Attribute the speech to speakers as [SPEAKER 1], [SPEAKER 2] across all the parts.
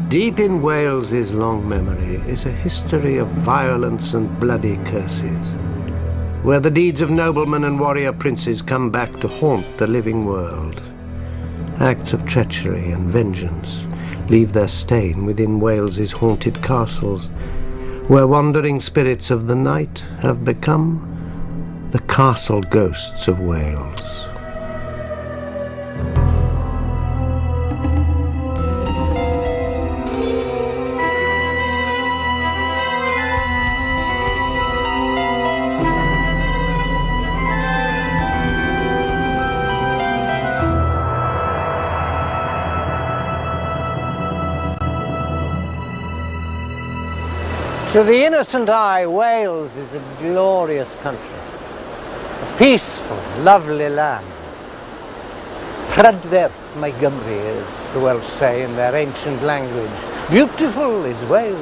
[SPEAKER 1] Deep in Wales's long memory is a history of violence and bloody curses, where the deeds of noblemen and warrior princes come back to haunt the living world. Acts of treachery and vengeance leave their stain within Wales's haunted castles, where wandering spirits of the night have become the castle ghosts of Wales. To the innocent eye, Wales is a glorious country, a peaceful, lovely land. Prydferth mae Gymru, as the Welsh say in their ancient language. Beautiful is Wales.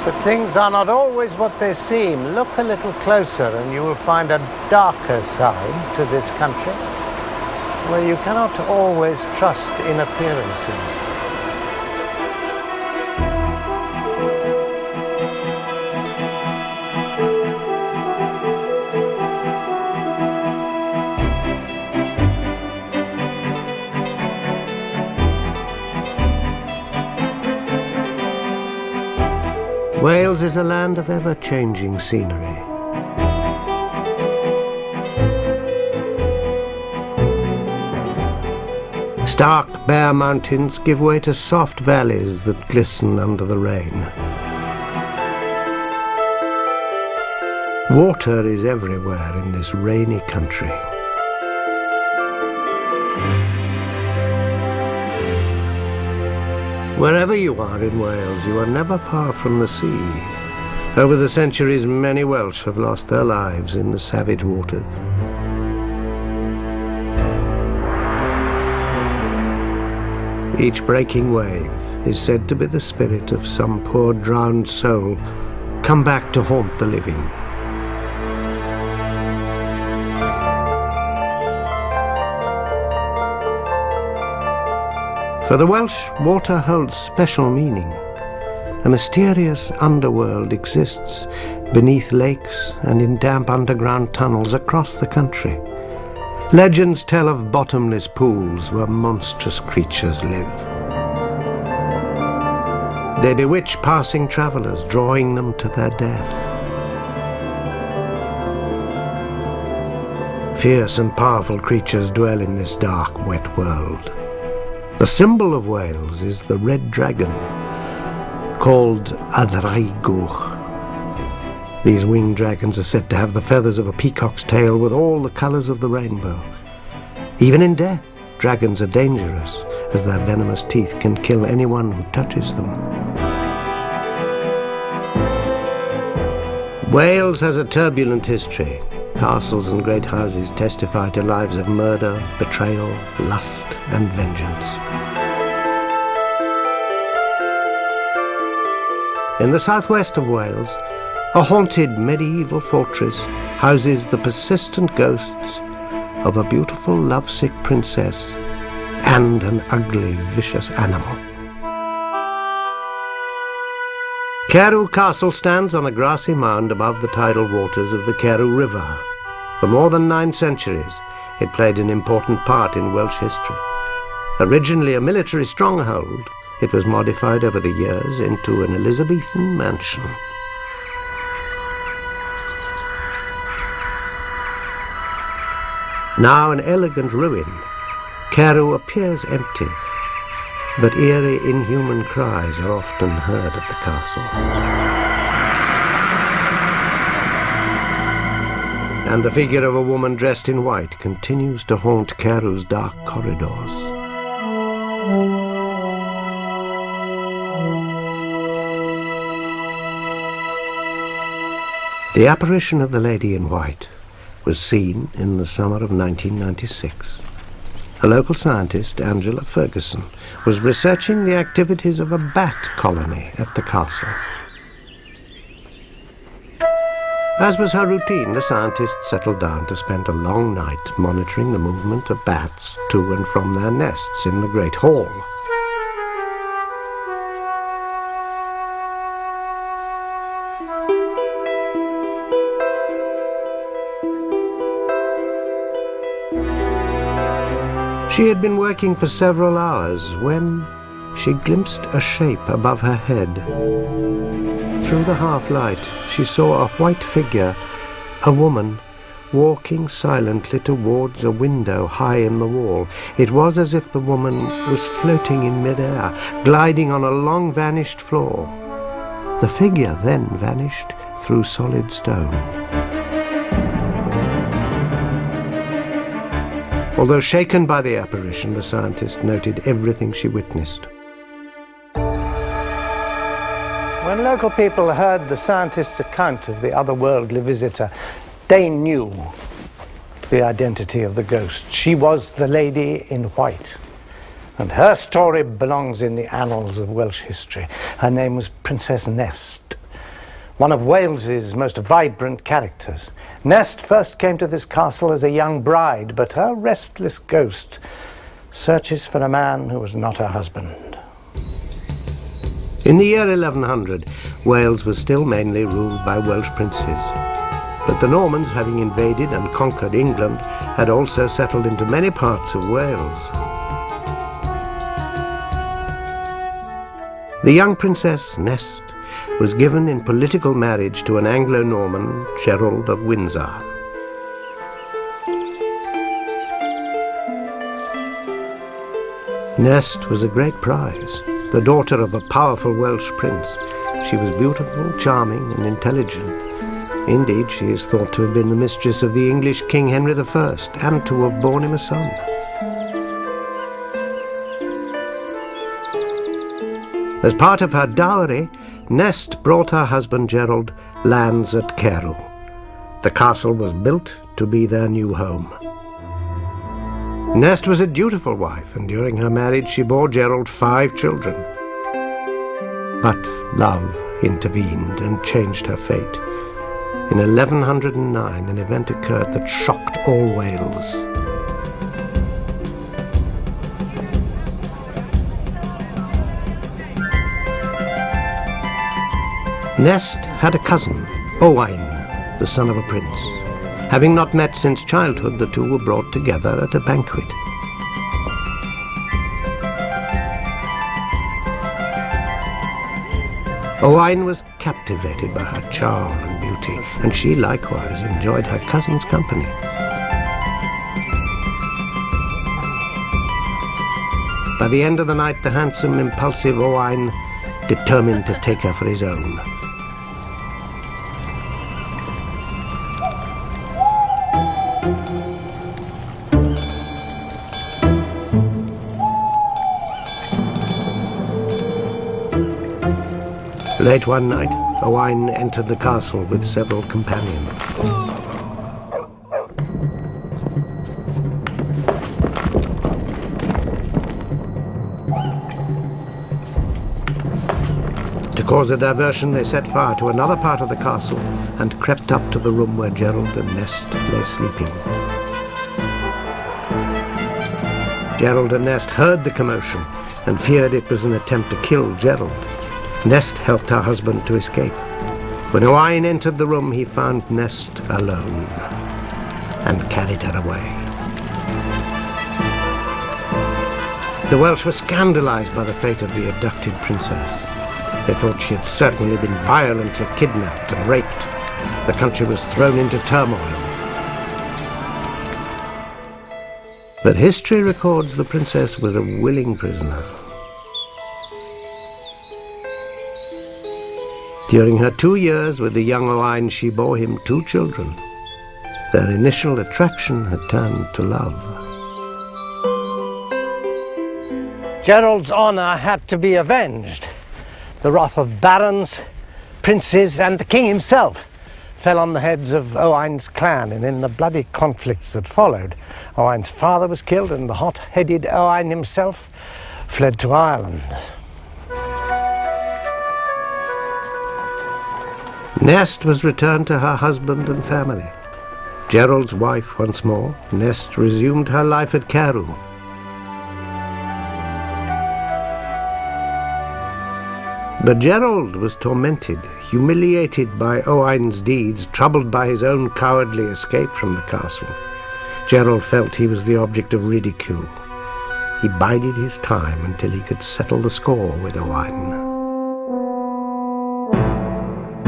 [SPEAKER 1] But things are not always what they seem. Look a little closer and you will find a darker side to this country, where you cannot always trust in appearances. Wales is a land of ever-changing scenery. Stark, bare mountains give way to soft valleys that glisten under the rain. Water is everywhere in this rainy country. Wherever you are in Wales, you are never far from the sea. Over the centuries, many Welsh have lost their lives in the savage waters. Each breaking wave is said to be the spirit of some poor drowned soul come back to haunt the living. For the Welsh, water holds special meaning. A mysterious underworld exists beneath lakes and in damp underground tunnels across the country. Legends tell of bottomless pools where monstrous creatures live. They bewitch passing travellers, drawing them to their death. Fierce and powerful creatures dwell in this dark, wet world. The symbol of Wales is the red dragon, called Adraigwch. These winged dragons are said to have the feathers of a peacock's tail with all the colours of the rainbow. Even in death, dragons are dangerous, as their venomous teeth can kill anyone who touches them. Wales has a turbulent history. Castles and great houses testify to lives of murder, betrayal, lust, and vengeance. In the southwest of Wales, a haunted medieval fortress houses the persistent ghosts of a beautiful lovesick princess and an ugly, vicious animal. Carew Castle stands on a grassy mound above the tidal waters of the Carew River. For more than 9 centuries, it played an important part in Welsh history. Originally a military stronghold, it was modified over the years into an Elizabethan mansion. Now an elegant ruin, Carew appears empty, but eerie, inhuman cries are often heard at the castle. And the figure of a woman dressed in white continues to haunt Carew's dark corridors. The apparition of the lady in white was seen in the summer of 1996. A local scientist, Angela Ferguson, was researching the activities of a bat colony at the castle. As was her routine, the scientist settled down to spend a long night monitoring the movement of bats to and from their nests in the Great Hall. She had been working for several hours when she glimpsed a shape above her head. Through the half-light, she saw a white figure, a woman, walking silently towards a window high in the wall. It was as if the woman was floating in mid-air, gliding on a long vanished floor. The figure then vanished through solid stone. Although shaken by the apparition, the scientist noted everything she witnessed. When local people heard the scientist's account of the otherworldly visitor, they knew the identity of the ghost. She was the lady in white, and her story belongs in the annals of Welsh history. Her name was Princess Nest, one of Wales's most vibrant characters. Nest first came to this castle as a young bride, but her restless ghost searches for a man who was not her husband. In the year 1100, Wales was still mainly ruled by Welsh princes, but the Normans, having invaded and conquered England, had also settled into many parts of Wales. The young Princess Nest was given in political marriage to an Anglo-Norman, Gerald of Windsor. Nest was a great prize, the daughter of a powerful Welsh prince. She was beautiful, charming, and intelligent. Indeed, she is thought to have been the mistress of the English King Henry I, and to have borne him a son. As part of her dowry, Nest brought her husband Gerald lands at Carew. The castle was built to be their new home. Nest was a dutiful wife, and during her marriage she bore Gerald 5 children. But love intervened and changed her fate. In 1109, an event occurred that shocked all Wales. Nest had a cousin, Owain, the son of a prince. Having not met since childhood, the two were brought together at a banquet. Owain was captivated by her charm and beauty, and she likewise enjoyed her cousin's company. By the end of the night, the handsome, impulsive Owain determined to take her for his own. Late one night, Owain entered the castle with several companions. To cause a diversion, they set fire to another part of the castle and crept up to the room where Gerald and Nest lay sleeping. Gerald and Nest heard the commotion and feared it was an attempt to kill Gerald. Nest helped her husband to escape. When Owain entered the room, he found Nest alone and carried her away. The Welsh were scandalized by the fate of the abducted princess. They thought she had certainly been violently kidnapped and raped. The country was thrown into turmoil. But history records the princess was a willing prisoner. During her 2 years with the young Owain, she bore him 2 children. Their initial attraction had turned to love. Gerald's honour had to be avenged. The wrath of barons, princes, and the king himself fell on the heads of Owain's clan, and in the bloody conflicts that followed, Owain's father was killed, and the hot-headed Owain himself fled to Ireland. Nest was returned to her husband and family. Gerald's wife once more, Nest resumed her life at Carew. But Gerald was tormented, humiliated by Owain's deeds, troubled by his own cowardly escape from the castle. Gerald felt he was the object of ridicule. He bided his time until he could settle the score with Owain.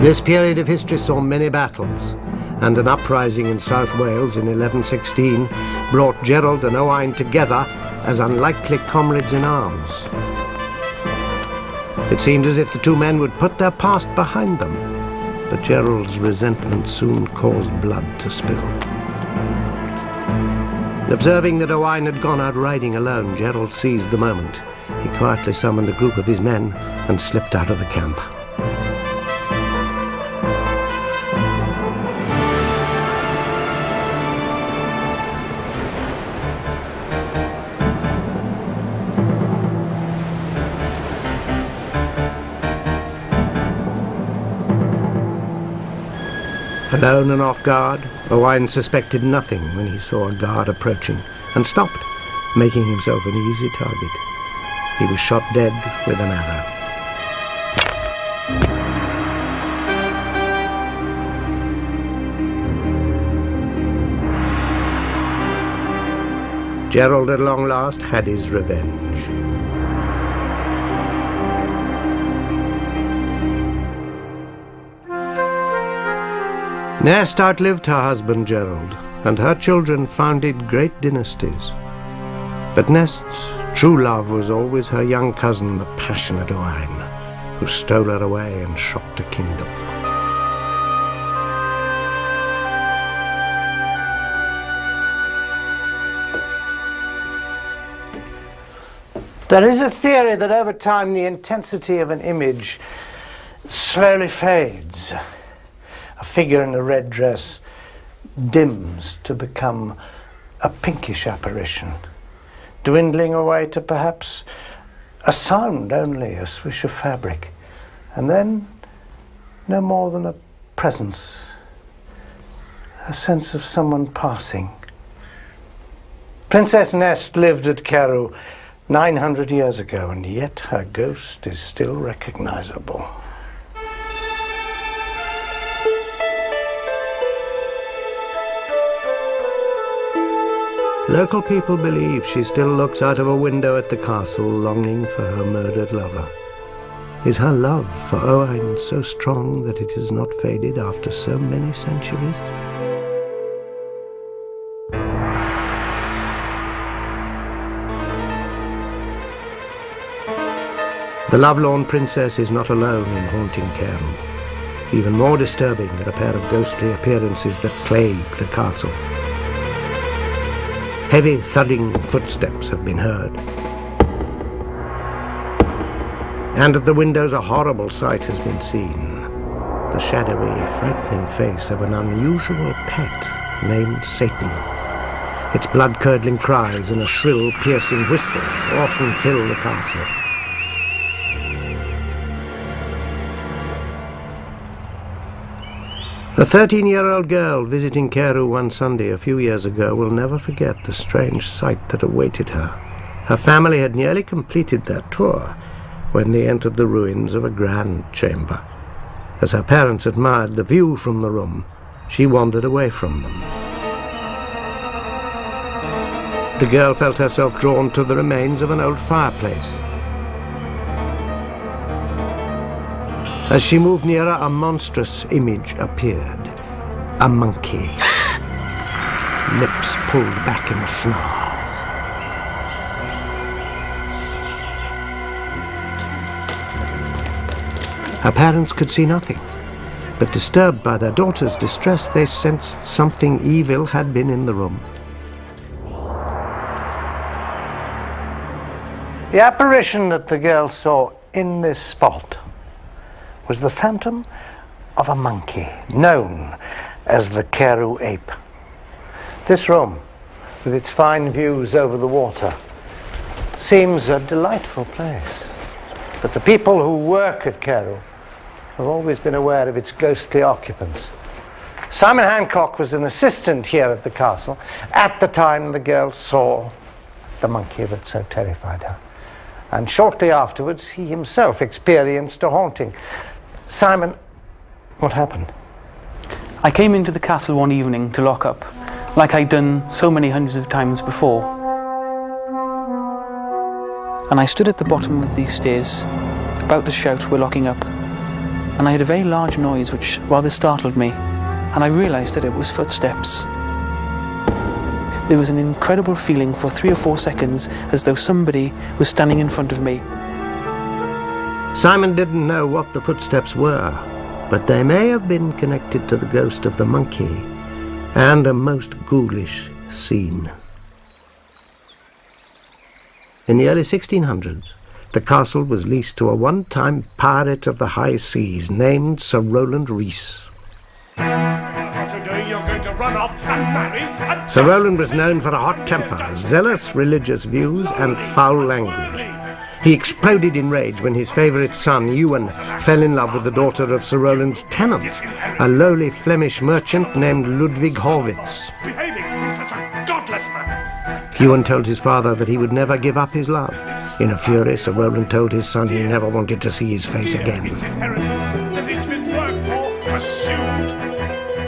[SPEAKER 1] This period of history saw many battles, and an uprising in South Wales in 1116 brought Gerald and Owain together as unlikely comrades in arms. It seemed as if the two men would put their past behind them, but Gerald's resentment soon caused blood to spill. Observing that Owain had gone out riding alone, Gerald seized the moment. He quietly summoned a group of his men and slipped out of the camp. Alone and off guard, Owain suspected nothing when he saw a guard approaching and stopped, making himself an easy target. He was shot dead with an arrow. Gerald at long last had his revenge. Nest outlived her husband Gerald, and her children founded great dynasties. But Nest's true love was always her young cousin, the passionate Owain, who stole her away and shocked a kingdom.
[SPEAKER 2] There is a theory that over time the intensity of an image slowly fades. A figure in a red dress dims to become a pinkish apparition, dwindling away to perhaps a sound only, a swish of fabric, and then no more than a presence, a sense of someone passing. Princess Nest lived at Carew 900 years ago, and yet her ghost is still recognizable.
[SPEAKER 1] Local people believe she still looks out of a window at the castle, longing for her murdered lover. Is her love for Owain so strong that it has not faded after so many centuries? The lovelorn princess is not alone in haunting Carew. Even more disturbing are a pair of ghostly appearances that plague the castle. Heavy thudding footsteps have been heard. And at the windows a horrible sight has been seen. The shadowy, frightening face of an unusual pet named Satan. Its blood-curdling cries and a shrill, piercing whistle often fill the castle. A 13-year-old girl visiting Carew one Sunday a few years ago will never forget the strange sight that awaited her. Her family had nearly completed their tour when they entered the ruins of a grand chamber. As her parents admired the view from the room, she wandered away from them. The girl felt herself drawn to the remains of an old fireplace. As she moved nearer, a monstrous image appeared. A monkey. Lips pulled back in a snarl. Her parents could see nothing, but disturbed by their daughter's distress, they sensed something evil had been in the room.
[SPEAKER 2] The apparition that the girl saw in this spot was the phantom of a monkey, known as the Carew ape. This room, with its fine views over the water, seems a delightful place. But the people who work at Carew have always been aware of its ghostly occupants. Simon Hancock was an assistant here at the castle at the time the girl saw the monkey that so terrified her. And shortly afterwards, he himself experienced a haunting. Simon, what happened?
[SPEAKER 3] I came into the castle one evening to lock up, like I'd done so many hundreds of times before. And I stood at the bottom of these stairs, about to shout, "We're locking up." And I heard a very large noise which rather startled me, and I realised that it was footsteps. There was an incredible feeling for 3 or 4 seconds as though somebody was standing in front of me.
[SPEAKER 1] Simon didn't know what the footsteps were, but they may have been connected to the ghost of the monkey and a most ghoulish scene. In the early 1600s, the castle was leased to a one-time pirate of the high seas named Sir Rowland Rees.
[SPEAKER 4] Today you're going to run off and marry and...
[SPEAKER 1] Sir Rowland was known for a hot temper, zealous religious views, and foul language. He exploded in rage when his favourite son, Ewan, fell in love with the daughter of Sir Rowland's tenant, a lowly Flemish merchant named Ludwig Horwitz.
[SPEAKER 4] Behaving such a godless man.
[SPEAKER 1] Ewan told his father that he would never give up his love. In a fury, Sir Rowland told his son he never wanted to see his face again.
[SPEAKER 4] It's inheritance, and it's been worked for, pursued.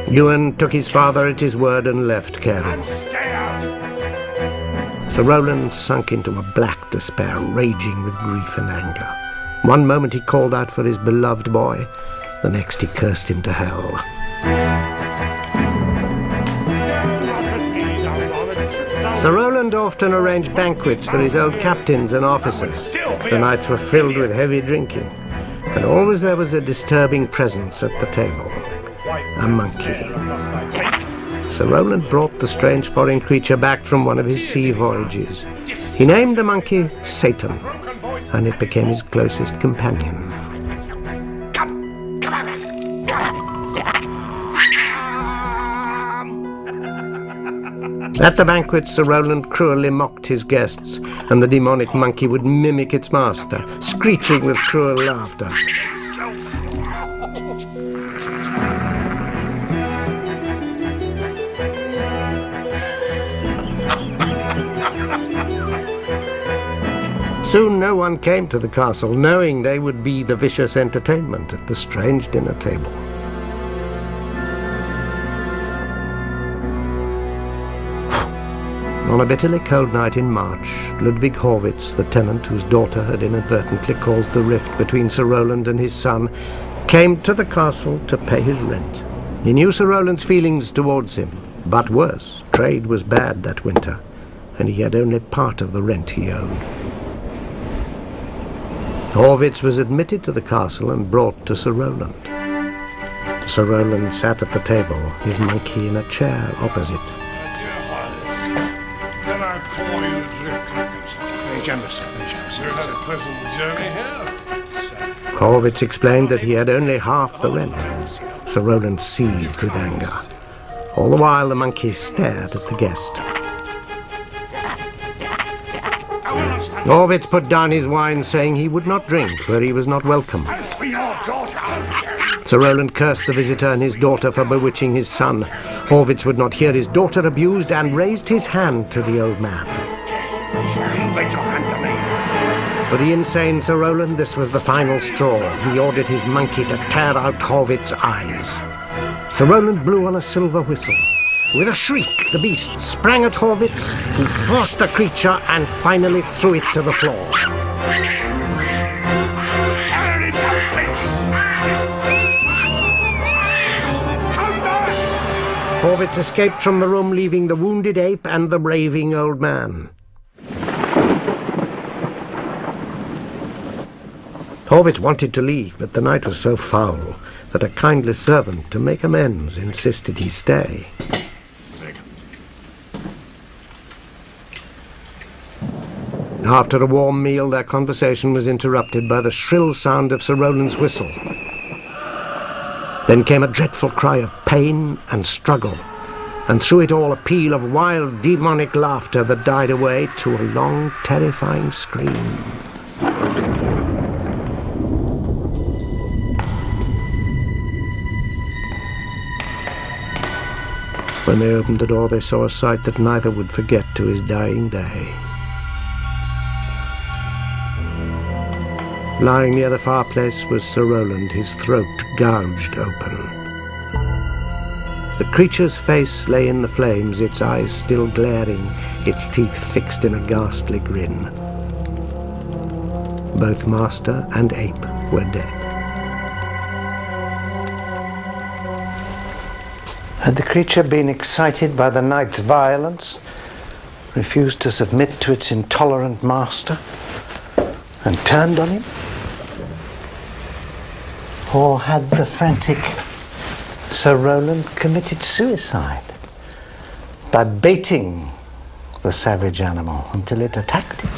[SPEAKER 1] Ewan took his father at his word and left Cairn.
[SPEAKER 4] And stay out.
[SPEAKER 1] Sir Rowland sunk into a black despair, raging with grief and anger. One moment he called out for his beloved boy, the next he cursed him to hell. Sir Rowland often arranged banquets for his old captains and officers. The nights were filled with heavy drinking, and always there was a disturbing presence at the table. A monkey. Sir Rowland brought the strange foreign creature back from one of his sea voyages. He named the monkey Satan, and it became his closest companion. At the banquet, Sir Rowland cruelly mocked his guests, and the demonic monkey would mimic its master, screeching with cruel laughter. Soon no one came to the castle, knowing they would be the vicious entertainment at the strange dinner table. On a bitterly cold night in March, Ludwig Horwitz, the tenant whose daughter had inadvertently caused the rift between Sir Rowland and his son, came to the castle to pay his rent. He knew Sir Rowland's feelings towards him, but worse, trade was bad that winter, and he had only part of the rent he owed. Horwitz was admitted to the castle and brought to Sir Rowland. Sir Rowland sat at the table, his monkey in a chair opposite.
[SPEAKER 4] Then I pour you a drink. Very generous, very generous. You had a pleasant journey here.
[SPEAKER 1] Horwitz explained that he had only half the rent. Sir Rowland seethed with anger. All the while the monkey stared at the guest. Horwitz put down his wine, saying he would not drink where he was not welcome.
[SPEAKER 4] As for your daughter,
[SPEAKER 1] Sir Rowland cursed the visitor and his daughter for bewitching his son. Horwitz would not hear his daughter abused and raised his hand to the old man.
[SPEAKER 4] raise your hand to me.
[SPEAKER 1] For the insane Sir Rowland, this was the final straw. He ordered his monkey to tear out Horwitz's eyes. Sir Rowland blew on a silver whistle. With a shriek, the beast sprang at Horwitz, who fought the creature and finally threw it to the floor.
[SPEAKER 4] Tear it to bits! Come back!
[SPEAKER 1] Horwitz escaped from the room, leaving the wounded ape and the raving old man. Horwitz wanted to leave, but the night was so foul that a kindly servant, to make amends, insisted he stay. After a warm meal, their conversation was interrupted by the shrill sound of Sir Rowland's whistle. Then came a dreadful cry of pain and struggle, and through it all a peal of wild, demonic laughter that died away to a long, terrifying scream. When they opened the door, they saw a sight that neither would forget to his dying day. Lying near the fireplace was Sir Roland, his throat gouged open. The creature's face lay in the flames, its eyes still glaring, its teeth fixed in a ghastly grin. Both master and ape were dead.
[SPEAKER 2] Had the creature been excited by the night's violence, refused to submit to its intolerant master, and turned on him? Or had the frantic Sir Roland committed suicide by baiting the savage animal until it attacked him?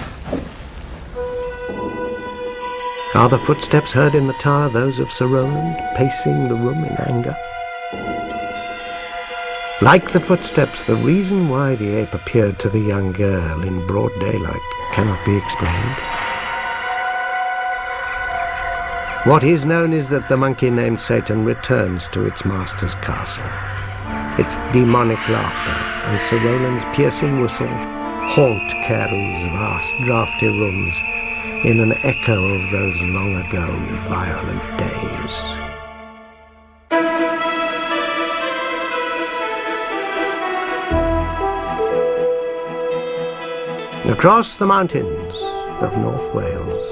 [SPEAKER 1] Are the footsteps heard in the tower those of Sir Roland, pacing the room in anger? Like the footsteps, the reason why the ape appeared to the young girl in broad daylight cannot be explained. What is known is that the monkey named Satan returns to its master's castle. Its demonic laughter and Sir Roland's piercing whistle haunt Caerw's vast draughty rooms in an echo of those long ago violent days. Across the mountains of North Wales,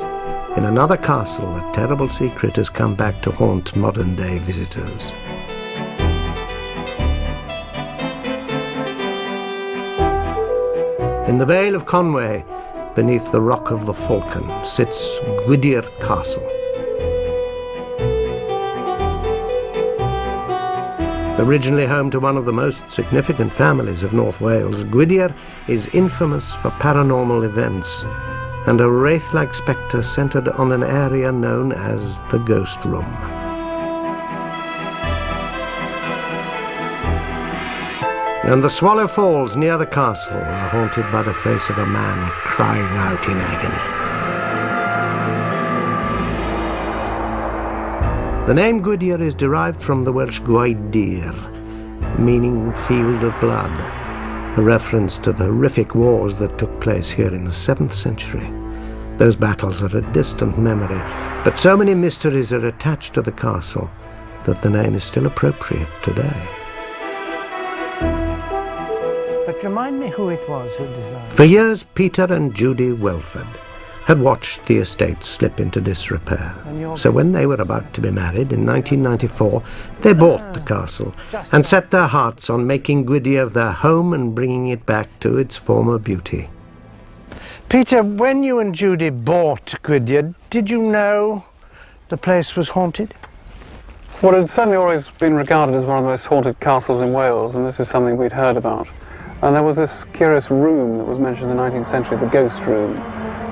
[SPEAKER 1] in another castle, a terrible secret has come back to haunt modern-day visitors. In the Vale of Conway, beneath the Rock of the Falcon, sits Gwydr Castle. Originally home to one of the most significant families of North Wales, Gwydr is infamous for paranormal events and a wraith-like spectre centred on an area known as the Ghost Room. And the Swallow Falls near the castle are haunted by the face of a man crying out in agony. The name Gwydr is derived from the Welsh Gwaedir, meaning field of blood, a reference to the horrific wars that took place here in the 7th century. Those battles are a distant memory, but so many mysteries are attached to the castle that the name is still appropriate today.
[SPEAKER 2] But remind me who it was who designed it.
[SPEAKER 1] For years, Peter and Judy Welford had watched the estate slip into disrepair. So when they were about to be married in 1994, they bought the castle and set their hearts on making Gwydr their home and bringing it back to its former beauty.
[SPEAKER 2] Peter, when you and Judy bought Gwydr, did you know the place was haunted?
[SPEAKER 3] Well, it had certainly always been regarded as one of the most haunted castles in Wales, and this is something we'd heard about. And there was this curious room that was mentioned in the 19th century, the Ghost Room,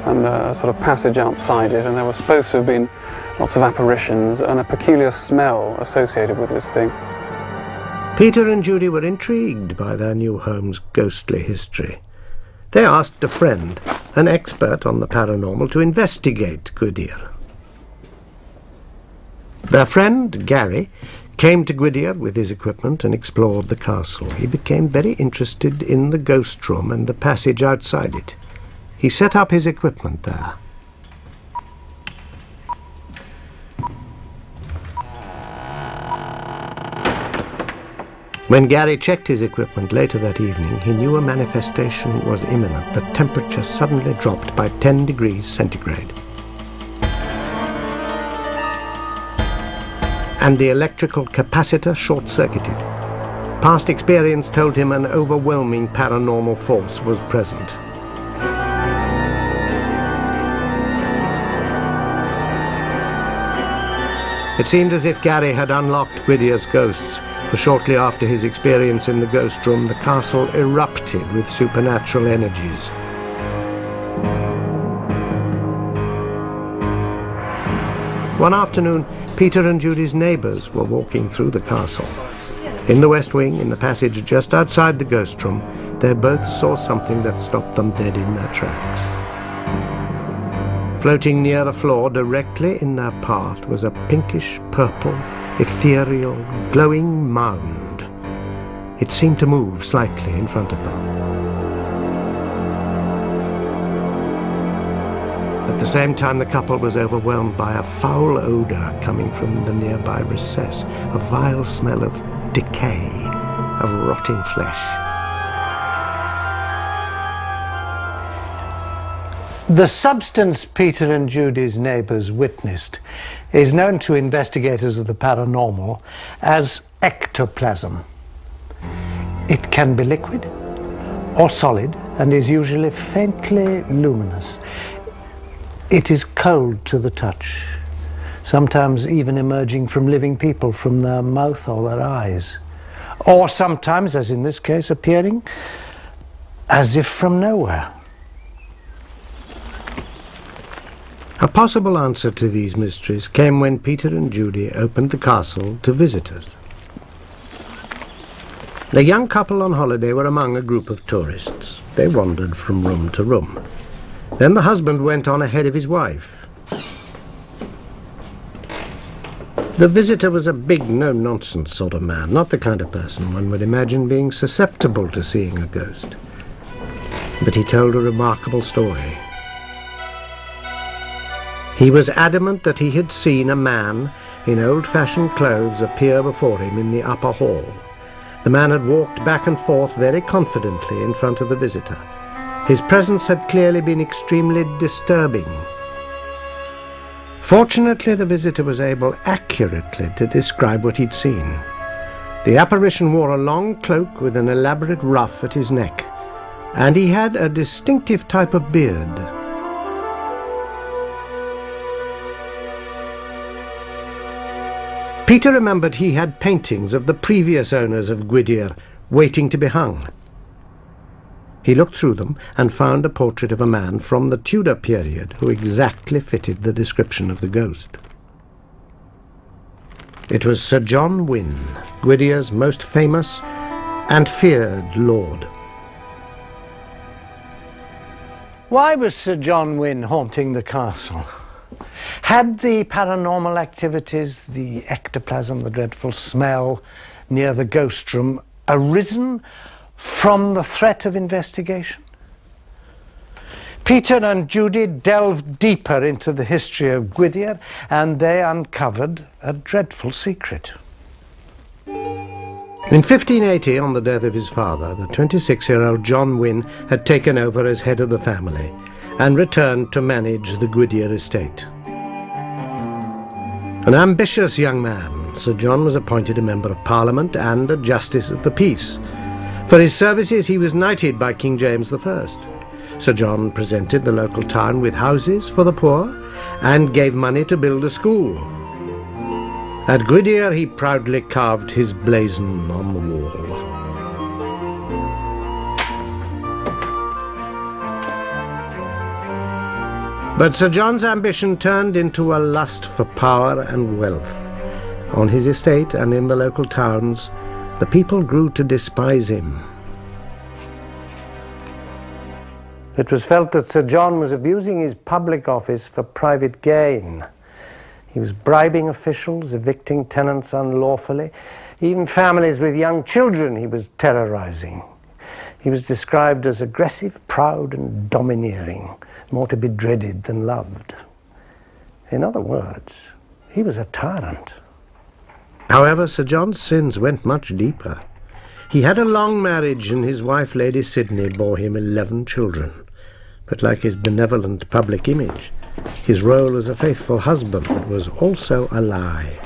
[SPEAKER 3] and a sort of passage outside it, and there were supposed to have been lots of apparitions and a peculiar smell associated with this thing.
[SPEAKER 1] Peter and Judy were intrigued by their new home's ghostly history. They asked a friend, an expert on the paranormal, to investigate Gwydr. Their friend, Gary, came to Gwydr with his equipment and explored the castle. He became very interested in the ghost room and the passage outside it. He set up his equipment there. When Gary checked his equipment later that evening, he knew a manifestation was imminent. The temperature suddenly dropped by 10 degrees centigrade. And the electrical capacitor short-circuited. Past experience told him an overwhelming paranormal force was present. It seemed as if Gary had unlocked Gwydr's ghosts, for shortly after his experience in the ghost room, the castle erupted with supernatural energies. One afternoon, Peter and Judy's neighbours were walking through the castle. In the west wing, in the passage just outside the ghost room, they both saw something that stopped them dead in their tracks. Floating near the floor, directly in their path, was a pinkish-purple, ethereal, glowing mound. It seemed to move slightly in front of them. At the same time, the couple was overwhelmed by a foul odor coming from the nearby recess, a vile smell of decay, of rotting flesh.
[SPEAKER 2] The substance Peter and Judy's neighbours witnessed is known to investigators of the paranormal as ectoplasm. It can be liquid or solid and is usually faintly luminous. It is cold to the touch, sometimes even emerging from living people from their mouth or their eyes, or sometimes, as in this case, appearing as if from nowhere.
[SPEAKER 1] A possible answer to these mysteries came when Peter and Judy opened the castle to visitors. The young couple on holiday were among a group of tourists. They wandered from room to room. Then the husband went on ahead of his wife. The visitor was a big, no-nonsense sort of man, not the kind of person one would imagine being susceptible to seeing a ghost. But he told a remarkable story. He was adamant that he had seen a man in old-fashioned clothes appear before him in the upper hall. The man had walked back and forth very confidently in front of the visitor. His presence had clearly been extremely disturbing. Fortunately, the visitor was able accurately to describe what he'd seen. The apparition wore a long cloak with an elaborate ruff at his neck, and he had a distinctive type of beard. Peter remembered he had paintings of the previous owners of Gwydr waiting to be hung. He looked through them and found a portrait of a man from the Tudor period who exactly fitted the description of the ghost. It was Sir John Wynne, Gwydr's most famous and feared lord.
[SPEAKER 2] Why was Sir John Wynne haunting the castle? Had the paranormal activities, the ectoplasm, the dreadful smell near the ghost room arisen from the threat of investigation? Peter and Judy delved deeper into the history of Gwydr, and they uncovered a dreadful secret.
[SPEAKER 1] In 1580, on the death of his father, the 26-year-old John Wynne had taken over as head of the family and returned to manage the Gwydr estate. An ambitious young man, Sir John was appointed a Member of Parliament and a Justice of the Peace. For his services he was knighted by King James I. Sir John presented the local town with houses for the poor and gave money to build a school. At Gwydr he proudly carved his blazon on the wall. But Sir John's ambition turned into a lust for power and wealth. On his estate and in the local towns, the people grew to despise him.
[SPEAKER 2] It was felt that Sir John was abusing his public office for private gain. He was bribing officials, evicting tenants unlawfully. Even families with young children he was terrorizing. He was described as aggressive, proud and domineering, more to be dreaded than loved. In other words, he was a tyrant.
[SPEAKER 1] However, Sir John's sins went much deeper. He had a long marriage and his wife, Lady Sidney, bore him 11 children. But like his benevolent public image, his role as a faithful husband was also a lie.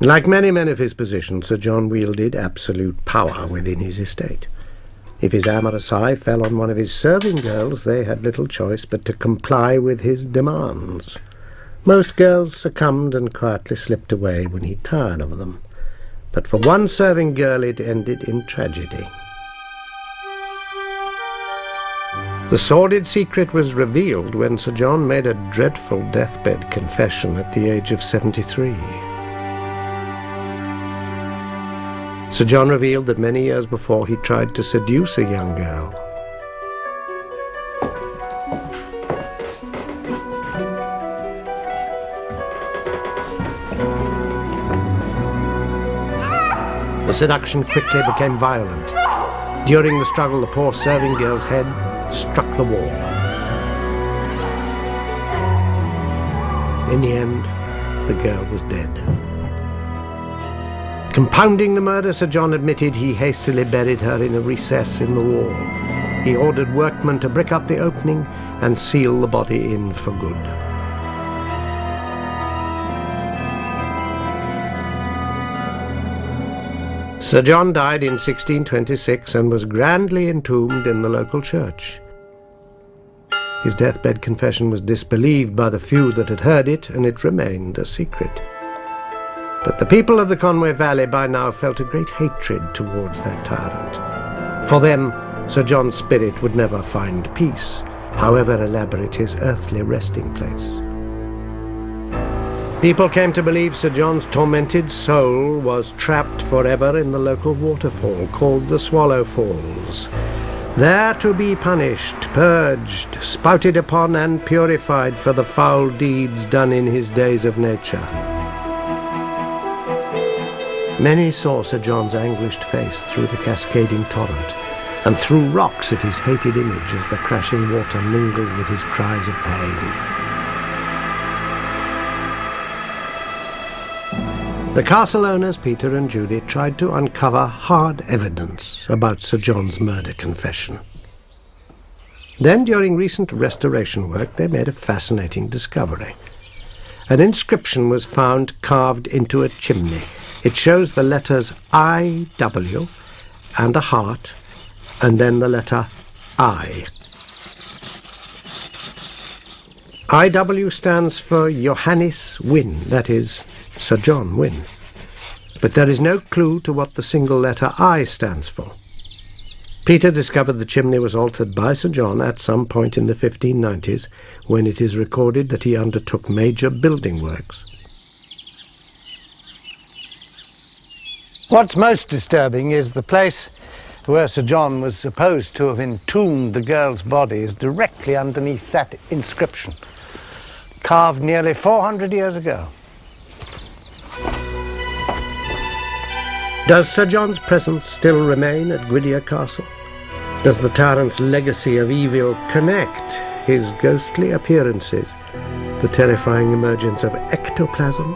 [SPEAKER 1] Like many men of his position, Sir John wielded absolute power within his estate. If his amorous eye fell on one of his serving girls, they had little choice but to comply with his demands. Most girls succumbed and quietly slipped away when he tired of them. But for one serving girl it ended in tragedy. The sordid secret was revealed when Sir John made a dreadful deathbed confession at the age of 73. Sir John revealed that many years before he tried to seduce a young girl.
[SPEAKER 5] The
[SPEAKER 1] seduction quickly became violent. During the struggle, the poor serving girl's head struck the wall. In the end, the girl was dead. Compounding the murder, Sir John admitted he hastily buried her in a recess in the wall. He ordered workmen to brick up the opening and seal the body in for good. Sir John died in 1626 and was grandly entombed in the local church. His deathbed confession was disbelieved by the few that had heard it, and it remained a secret. But the people of the Conway Valley by now felt a great hatred towards that tyrant. For them, Sir John's spirit would never find peace, however elaborate his earthly resting place. People came to believe Sir John's tormented soul was trapped forever in the local waterfall called the Swallow Falls, there to be punished, purged, spouted upon and purified for the foul deeds done in his days of nature. Many saw Sir John's anguished face through the cascading torrent, and threw rocks at his hated image as the crashing water mingled with his cries of pain. The castle owners, Peter and Judy, tried to uncover hard evidence about Sir John's murder confession. Then, during recent restoration work, they made a fascinating discovery. An inscription was found carved into a chimney. It shows the letters I-W and a heart, and then the letter I. I-W stands for Johannes Wynne, that is, Sir John Wynne. But there is no clue to what the single letter I stands for. Peter discovered the chimney was altered by Sir John at some point in the 1590s, when it is recorded that he undertook major building works.
[SPEAKER 2] What's most disturbing is the place where Sir John was supposed to have entombed the girl's body is directly underneath that inscription, carved nearly 400 years ago.
[SPEAKER 1] Does Sir John's presence still remain at Gwydir Castle? Does the tyrant's legacy of evil connect his ghostly appearances, the terrifying emergence of ectoplasm,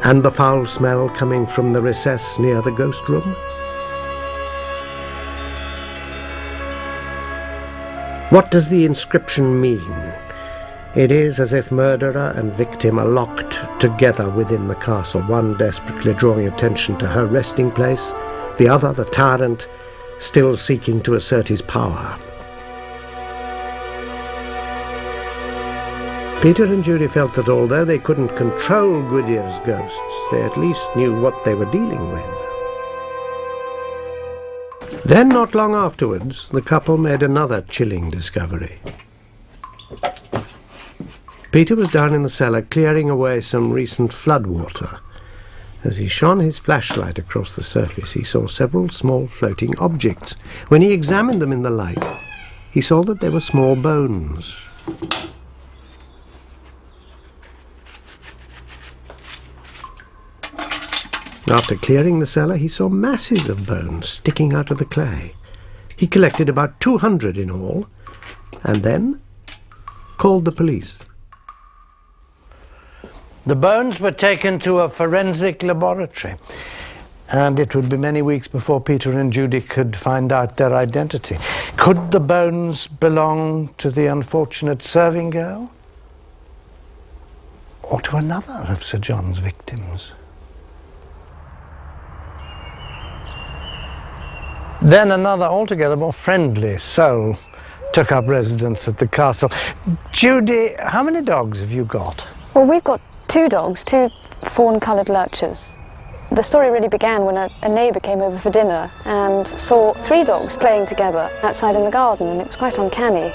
[SPEAKER 1] and the foul smell coming from the recess near the ghost room? What does the inscription mean? It is as if murderer and victim are locked together within the castle, one desperately drawing attention to her resting place, the other, the tyrant, still seeking to assert his power. Peter and Judy felt that although they couldn't control Gwydir's ghosts, they at least knew what they were dealing with. Then, not long afterwards, the couple made another chilling discovery. Peter was down in the cellar clearing away some recent floodwater. As he shone his flashlight across the surface, he saw several small floating objects. When he examined them in the light, he saw that they were small bones. After clearing the cellar, he saw masses of bones sticking out of the clay. He collected about 200 in all, and then called the police.
[SPEAKER 2] The bones were taken to a forensic laboratory, and it would be many weeks before Peter and Judy could find out their identity. Could the bones belong to the unfortunate serving girl, or to another of Sir John's victims? Then another altogether more friendly soul took up residence at the castle. Judy, how many dogs have you got?
[SPEAKER 5] Well, we've got 2 dogs, 2 fawn-coloured lurchers. The story really began when a neighbour came over for dinner and saw 3 dogs playing together outside in the garden, and it was quite uncanny.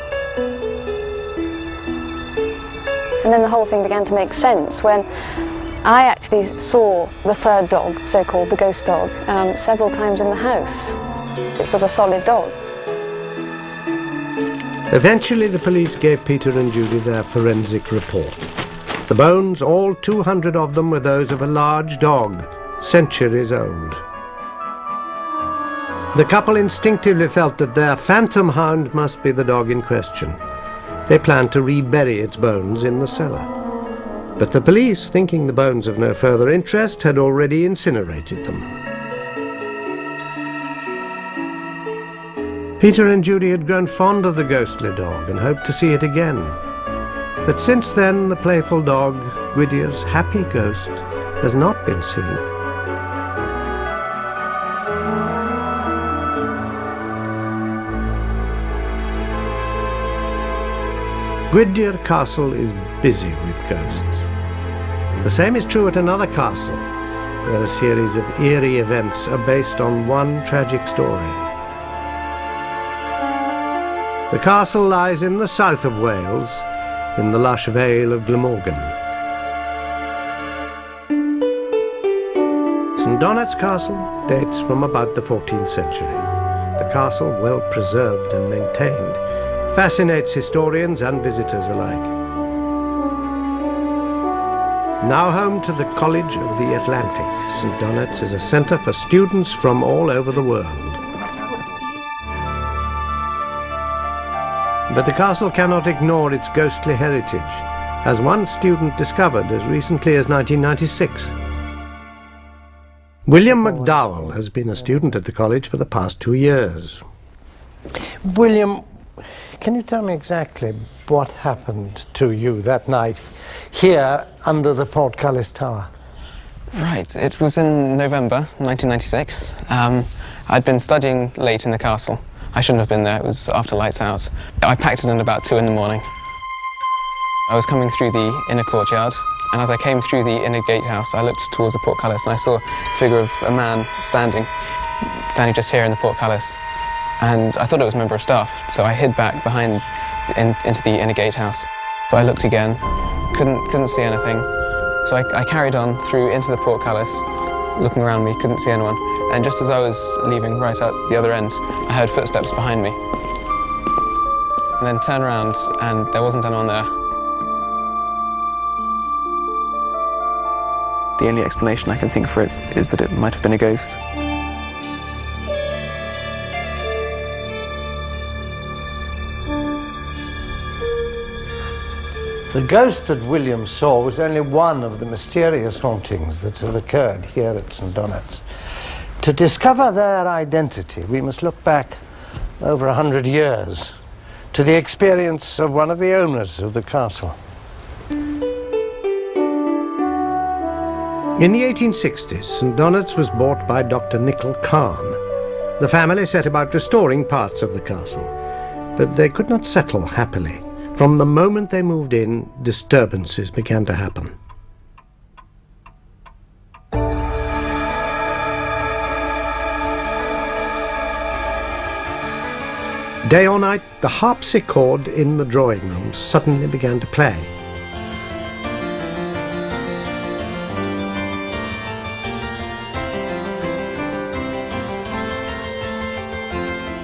[SPEAKER 5] And then the whole thing began to make sense when I actually saw the 3rd dog, so-called the ghost dog, several times in the house. It was a solid dog.
[SPEAKER 1] Eventually the police gave Peter and Judy their forensic report. The bones, all 200 of them, were those of a large dog, centuries old. The couple instinctively felt that their phantom hound must be the dog in question. They planned to rebury its bones in the cellar. But the police, thinking the bones of no further interest, had already incinerated them. Peter and Judy had grown fond of the ghostly dog and hoped to see it again. But since then, the playful dog, Gwydyr's happy ghost, has not been seen. Gwydr Castle is busy with ghosts. The same is true at another castle, where a series of eerie events are based on one tragic story. The castle lies in the south of Wales, in the lush vale of Glamorgan. St Donat's Castle dates from about the 14th century. The castle, well preserved and maintained, fascinates historians and visitors alike. Now home to the College of the Atlantic, St Donat's is a centre for students from all over the world. But the castle cannot ignore its ghostly heritage, as one student discovered as recently as 1996. William McDowell has been a student at the college for the past 2 years.
[SPEAKER 2] William, can you tell me exactly what happened to you that night here under the portcullis tower?
[SPEAKER 6] Right, it was in November 1996. I'd been studying late in the castle. I shouldn't have been there, it was after lights out. I packed it in about 2 in the morning. I was coming through the inner courtyard, and as I came through the inner gatehouse, I looked towards the portcullis and I saw the figure of a man standing just here in the portcullis. And I thought it was a member of staff, so I hid back behind into the inner gatehouse. So I looked again, couldn't see anything. So I carried on through into the portcullis, looking around me, couldn't see anyone. And just as I was leaving right at the other end, I heard footsteps behind me. And then turned around and there wasn't anyone there.
[SPEAKER 3] The only explanation I can think for it is that it might have been a ghost.
[SPEAKER 2] The ghost that William saw was only one of the mysterious hauntings that have occurred here at St Donat's. To discover their identity, we must look back over 100 years to the experience of one of the owners of the castle.
[SPEAKER 1] In the 1860s, St Donat's was bought by Dr. Nicol Khan. The family set about restoring parts of the castle, but they could not settle happily. From the moment they moved in, disturbances began to happen. Day or night, the harpsichord in the drawing room suddenly began to play.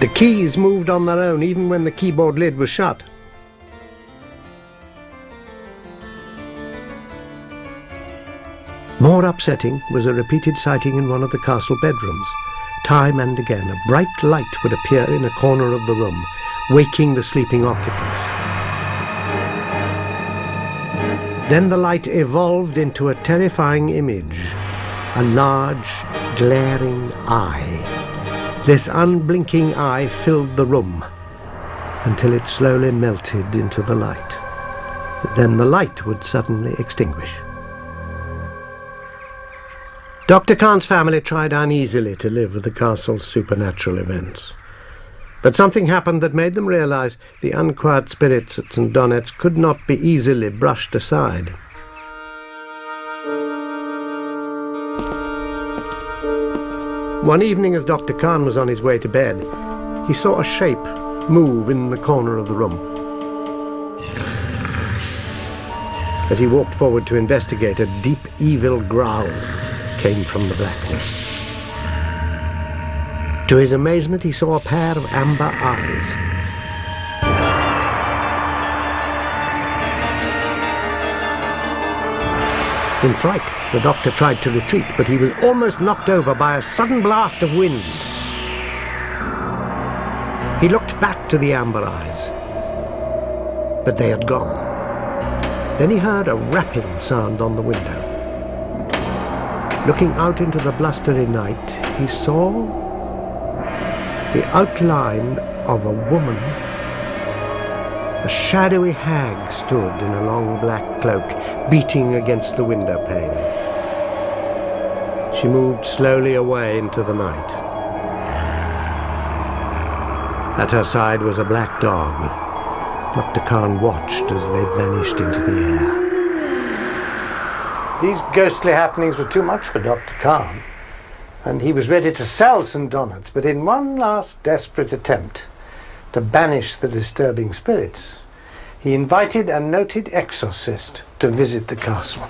[SPEAKER 1] The keys moved on their own even when the keyboard lid was shut. More upsetting was a repeated sighting in one of the castle bedrooms. Time and again, a bright light would appear in a corner of the room, waking the sleeping occupants. Then the light evolved into a terrifying image, a large, glaring eye. This unblinking eye filled the room until it slowly melted into the light. Then the light would suddenly extinguish. Dr. Khan's family tried uneasily to live with the castle's supernatural events. But something happened that made them realize the unquiet spirits at St Donat's could not be easily brushed aside. One evening, as Dr. Khan was on his way to bed, he saw a shape move in the corner of the room. As he walked forward to investigate, a deep, evil growl came from the blackness. To his amazement, he saw a pair of amber eyes. In fright, the doctor tried to retreat, but he was almost knocked over by a sudden blast of wind. back to the amber eyes. But they had gone. Then he heard a rapping sound on the window. Looking out into the blustery night, he saw the outline of a woman. A shadowy hag stood in a long black cloak, beating against the window pane. She moved slowly away into the night. At her side was a black dog. Dr. Khan watched as they vanished into the air.
[SPEAKER 2] These ghostly happenings were too much for Dr. Khan, and he was ready to sell St. Donat's, but in one last desperate attempt to banish the disturbing spirits, he invited a noted exorcist to visit the castle.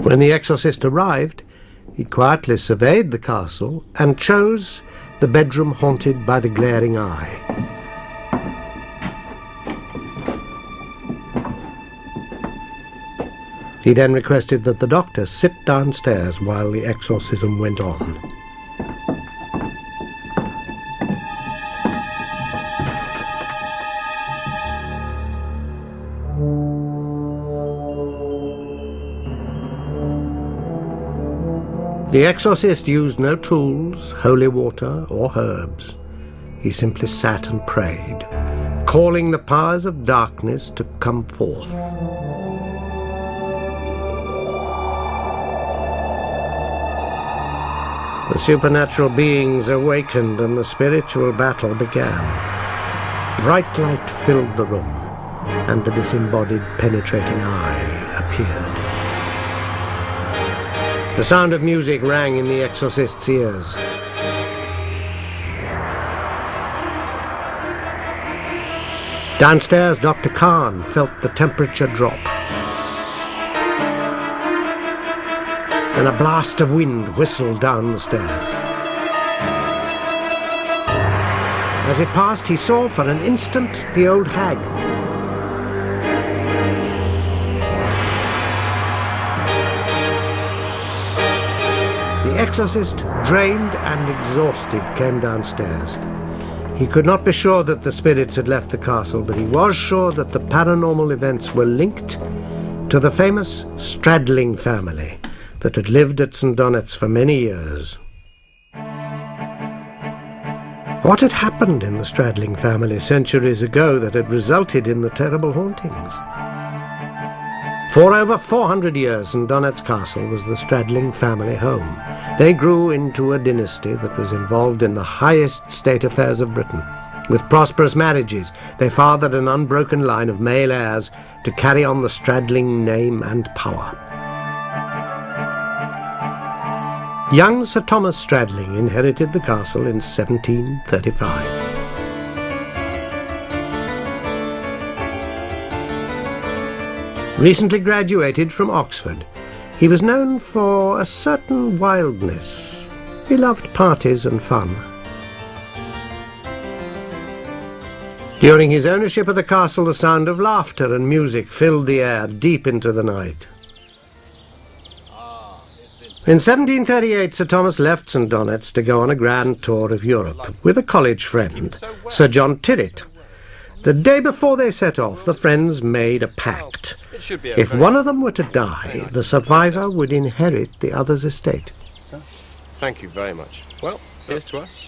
[SPEAKER 1] When the exorcist arrived, he quietly surveyed the castle and chose the bedroom haunted by the glaring eye. He then requested that the doctor sit downstairs while the exorcism went on. The exorcist used no tools, holy water, or herbs. He simply sat and prayed, calling the powers of darkness to come forth. The supernatural beings awakened and the spiritual battle began. Bright light filled the room, and the disembodied penetrating eye appeared. The sound of music rang in the exorcist's ears. Downstairs, Dr. Khan felt the temperature drop. And a blast of wind whistled down the stairs. As it passed, he saw for an instant the old hag. The exorcist, drained and exhausted, came downstairs. He could not be sure that the spirits had left the castle, but he was sure that the paranormal events were linked to the famous Stradling family that had lived at St. Donat's for many years. What had happened in the Stradling family centuries ago that had resulted in the terrible hauntings? For over 400 years, St. Donat's Castle was the Stradling family home. They grew into a dynasty that was involved in the highest state affairs of Britain. With prosperous marriages, they fathered an unbroken line of male heirs to carry on the Stradling name and power. Young Sir Thomas Stradling inherited the castle in 1735. Recently graduated from Oxford, he was known for a certain wildness. He loved parties and fun. During his ownership of the castle, the sound of laughter and music filled the air deep into the night. In 1738, Sir Thomas left St. Donat's to go on a grand tour of Europe with a college friend, Sir John Tyrwhitt. The day before they set off, the friends made a pact. If one of them were to die, the survivor would inherit the other's estate.
[SPEAKER 7] Thank you very much. Well, here's to us.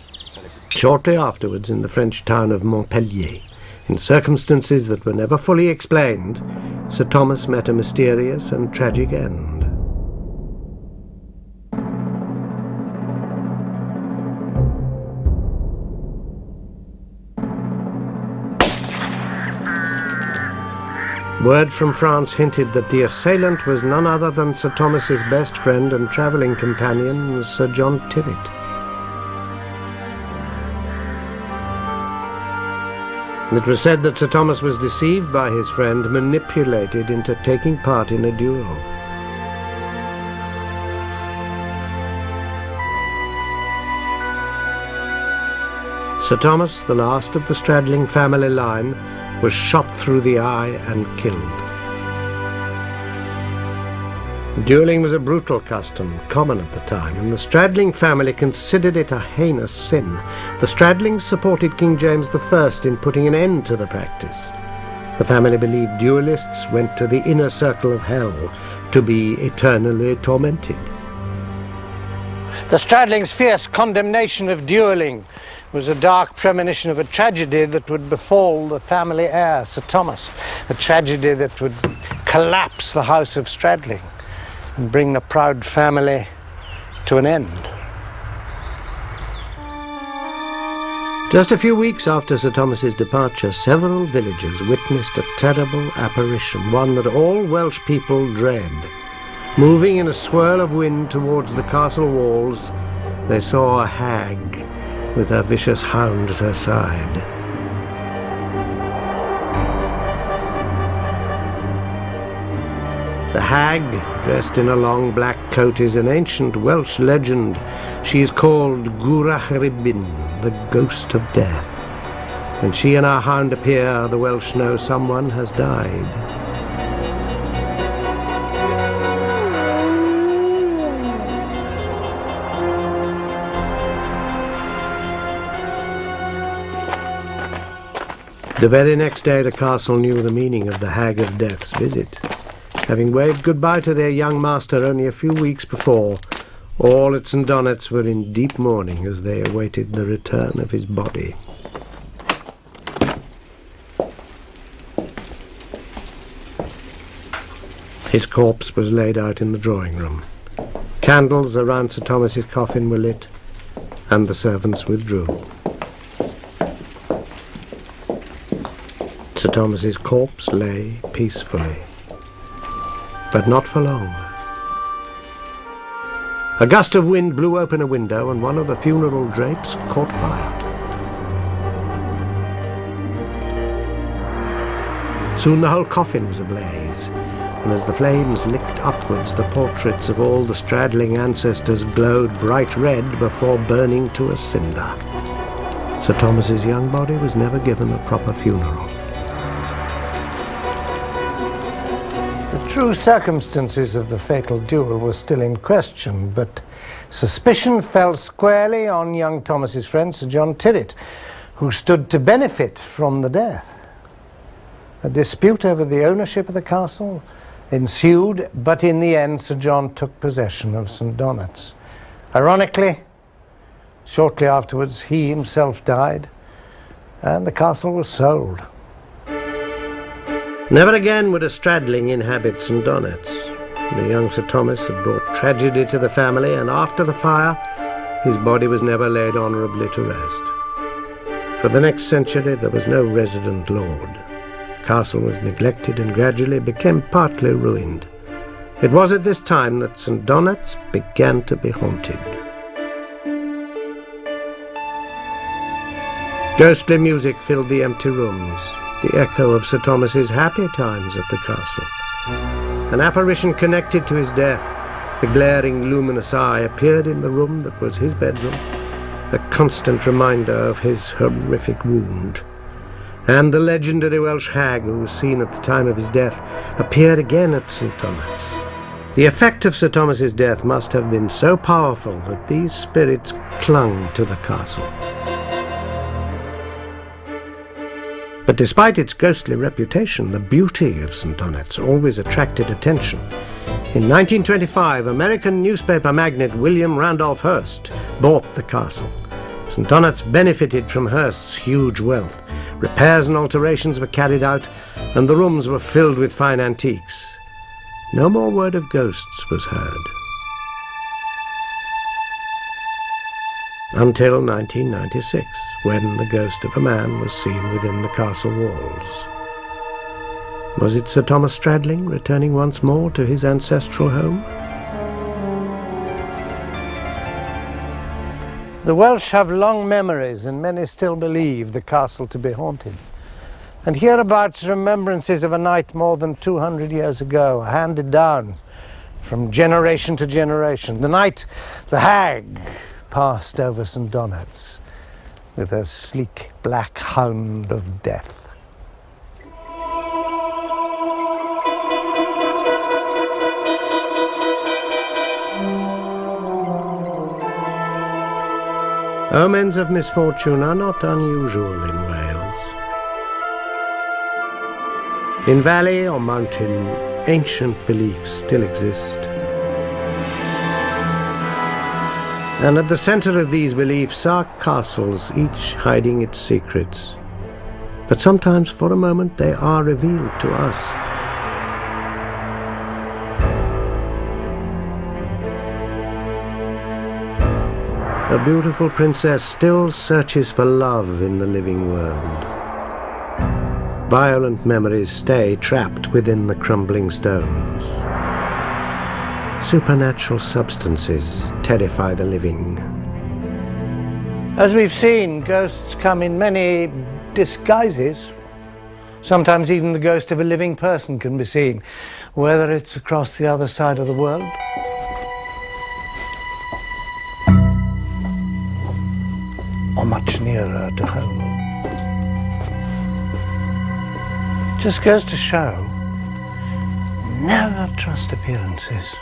[SPEAKER 1] Shortly afterwards, in the French town of Montpellier, in circumstances that were never fully explained, Sir Thomas met a mysterious and tragic end. Word from France hinted that the assailant was none other than Sir Thomas's best friend and travelling companion, Sir John Tyrwhitt. It was said that Sir Thomas was deceived by his friend, manipulated into taking part in a duel. Sir Thomas, the last of the Stradling family line, was shot through the eye and killed. Duelling was a brutal custom, common at the time, and the Stradling family considered it a heinous sin. The Stradlings supported King James I in putting an end to the practice. The family believed duelists went to the inner circle of hell to be eternally tormented.
[SPEAKER 2] The Stradlings' fierce condemnation of duelling was a dark premonition of a tragedy that would befall the family heir, Sir Thomas, a tragedy that would collapse the House of Stradling and bring the proud family to an end.
[SPEAKER 1] Just a few weeks after Sir Thomas's departure, several villagers witnessed a terrible apparition, one that all Welsh people dread. Moving in a swirl of wind towards the castle walls, they saw a hag with her vicious hound at her side. The hag, dressed in a long black coat, is an ancient Welsh legend. She is called Gwrach Ribyn, the ghost of death. When she and her hound appear, the Welsh know someone has died. The very next day, the castle knew the meaning of the Hag of Death's visit. Having waved goodbye to their young master only a few weeks before, all at St. Donat's were in deep mourning as they awaited the return of his body. His corpse was laid out in the drawing room. Candles around Sir Thomas's coffin were lit, and the servants withdrew. Sir Thomas's corpse lay peacefully, but not for long. A gust of wind blew open a window, and one of the funeral drapes caught fire. Soon the whole coffin was ablaze, and as the flames licked upwards, the portraits of all the Stradling ancestors glowed bright red before burning to a cinder. Sir Thomas's young body was never given a proper funeral.
[SPEAKER 2] The true circumstances of the fatal duel were still in question, but suspicion fell squarely on young Thomas's friend Sir John Tyrwhitt, who stood to benefit from the death. A dispute over the ownership of the castle ensued, but in the end Sir John took possession of St. Donat's. Ironically, shortly afterwards he himself died, and the castle was sold.
[SPEAKER 1] Never again would a Stradling inhabit St. Donat's. The young Sir Thomas had brought tragedy to the family, and after the fire, his body was never laid honourably to rest. For the next century, there was no resident lord. The castle was neglected and gradually became partly ruined. It was at this time that St. Donat's began to be haunted. Ghostly music filled the empty rooms, the echo of Sir Thomas's happy times at the castle. An apparition connected to his death, the glaring luminous eye, appeared in the room that was his bedroom, a constant reminder of his horrific wound. And the legendary Welsh hag, who was seen at the time of his death, appeared again at St. Donat's. The effect of Sir Thomas's death must have been so powerful that these spirits clung to the castle. But despite its ghostly reputation, the beauty of St. Donat's always attracted attention. In 1925, American newspaper magnate William Randolph Hearst bought the castle. St. Donat's benefited from Hearst's huge wealth. Repairs and alterations were carried out, and the rooms were filled with fine antiques. No more word of ghosts was heard. Until 1996, when the ghost of a man was seen within the castle walls. Was it Sir Thomas Stradling returning once more to his ancestral home?
[SPEAKER 2] The Welsh have long memories, and many still believe the castle to be haunted. And hereabouts remembrances of a night more than 200 years ago are handed down from generation to generation. The night the hag passed over St. Donat's with her sleek black hound of death.
[SPEAKER 1] Omens of misfortune are not unusual in Wales. In valley or mountain, ancient beliefs still exist. And at the center of these beliefs are castles, each hiding its secrets. But sometimes, for a moment, they are revealed to us. A beautiful princess still searches for love in the living world. Violent memories stay trapped within the crumbling stones. Supernatural substances terrify the living.
[SPEAKER 2] As we've seen, ghosts come in many disguises. Sometimes even the ghost of a living person can be seen, whether it's across the other side of the world or much nearer to home. Just goes to show, never trust appearances.